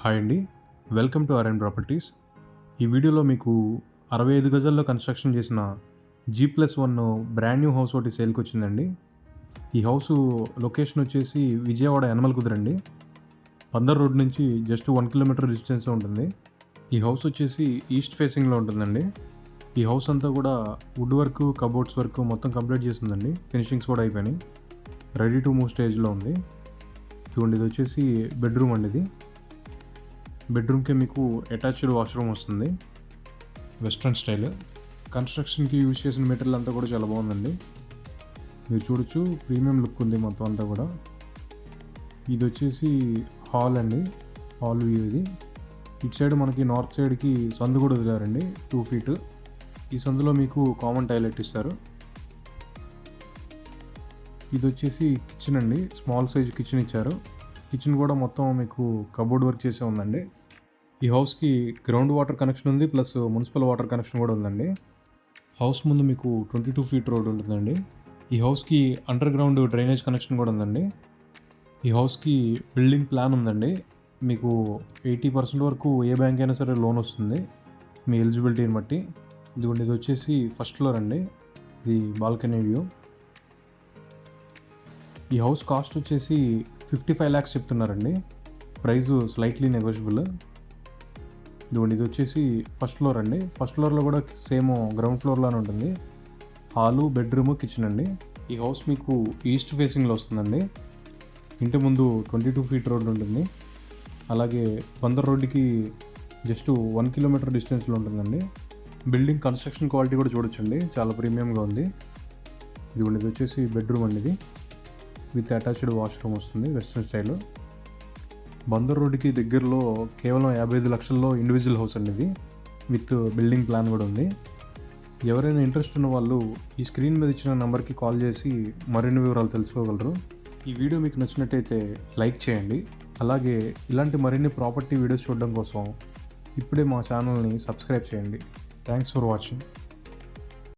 Hi అండి, welcome to RN properties. ఈ వీడియోలో మీకు 65 గజాల్లో కన్స్ట్రక్షన్ చేసిన G+1 బ్రాండ్ న్యూ హౌస్ ఒకటి సేల్కి వచ్చిందండి. ఈ హౌస్ లొకేషన్ వచ్చేసి విజయవాడ యనమల కుదురండి. పందర్ రోడ్ నుంచి జస్ట్ 1 కిలోమీటర్ డిస్టెన్స్ ఉంటుంది. ఈ హౌస్ వచ్చేసి ఈస్ట్ ఫేసింగ్లో ఉంటుందండి. ఈ హౌస్ అంతా కూడా వుడ్ వర్క్, కబోర్డ్స్ వర్క్ మొత్తం కంప్లీట్ చేసిందండి. ఫినిషింగ్స్ కూడా అయిపోయినాయి. రెడీ టు మూవ్ స్టేజ్లో ఉంది. చూడండి, ఇది వచ్చేసి బెడ్రూమ్ అండి. ఇది బెడ్రూమ్కి మీకు అటాచ్డ్ వాష్రూమ్ వస్తుంది. Western style. కన్స్ట్రక్షన్కి యూజ్ చేసిన మెటీరియల్ అంతా కూడా చాలా బాగుందండి. మీరు చూడొచ్చు, ప్రీమియం లుక్ ఉంది మొత్తం అంతా కూడా. ఇది వచ్చేసి హాల్ అండి, హాల్ వ్యూ ఇది. ఇటు సైడ్ మనకి నార్త్ సైడ్కి సందు కూడా వదిలారండి, 2 feet. ఈ సందులో మీకు కామన్ టాయిలెట్ ఇస్తారు. ఇది వచ్చేసి కిచెన్ అండి, స్మాల్ సైజ్ కిచెన్ ఇచ్చారు. కిచెన్ కూడా మొత్తం మీకు కబోర్డ్ వర్క్ చేసే ఉందండి. ఈ హౌస్కి గ్రౌండ్ వాటర్ కనెక్షన్ ఉంది, ప్లస్ మున్సిపల్ వాటర్ కనెక్షన్ కూడా ఉందండి. హౌస్ ముందు మీకు 22 feet రోడ్ ఉంటుందండి. ఈ హౌస్కి అండర్ గ్రౌండ్ డ్రైనేజ్ కనెక్షన్ కూడా ఉందండి. ఈ హౌస్కి బిల్డింగ్ ప్లాన్ ఉందండి. మీకు 80% వరకు ఏ బ్యాంక్ అయినా సరే లోన్ వస్తుంది మీ ఎలిజిబిలిటీని బట్టి. ఇది వచ్చేసి ఫస్ట్ ఫ్లోర్ అండి. ఇది బాల్కనీ వ్యూ. ఈ హౌస్ కాస్ట్ వచ్చేసి 55 lakhs చెప్తున్నారండి. Price slightly negotiable. ఇది వచ్చేసి ఫస్ట్ ఫ్లోర్ అండి. ఫస్ట్ ఫ్లోర్లో కూడా సేమ్ గ్రౌండ్ ఫ్లోర్లోనే ఉంటుంది. హాలు, బెడ్రూమ్, కిచెన్ అండి. ఈ హౌస్ మీకు ఈస్ట్ ఫేసింగ్లో వస్తుందండి. ఇంటి ముందు 22 feet రోడ్ ఉంటుంది. అలాగే బందర్ రోడ్డుకి జస్ట్ 1 kilometer డిస్టెన్స్లో ఉంటుందండి. బిల్డింగ్ కన్స్ట్రక్షన్ క్వాలిటీ కూడా చూడొచ్చండి, చాలా ప్రీమియంగా ఉంది. ఇది వచ్చేసి బెడ్రూమ్ అండి. ఇది విత్ అటాచ్డ్ వాష్రూమ్ వస్తుంది, వెస్ట్రన్ స్టైల్. బందర్ రోడ్డుకి దగ్గరలో కేవలం 55 లక్షల్లో ఇండివిజువల్ హౌస్ అండి ఇది, విత్ బిల్డింగ్ ప్లాన్ కూడా ఉంది. ఎవరైనా ఇంట్రెస్ట్ ఉన్న వాళ్ళు ఈ స్క్రీన్ మీద ఇచ్చిన నెంబర్కి కాల్ చేసి మరిన్ని వివరాలు తెలుసుకోగలరు. ఈ వీడియో మీకు నచ్చినట్టయితే లైక్ చేయండి. అలాగే ఇలాంటి మరిన్ని ప్రాపర్టీ వీడియోస్ చూడడం కోసం ఇప్పుడే మా ఛానల్ని సబ్స్క్రైబ్ చేయండి. Thanks for watching.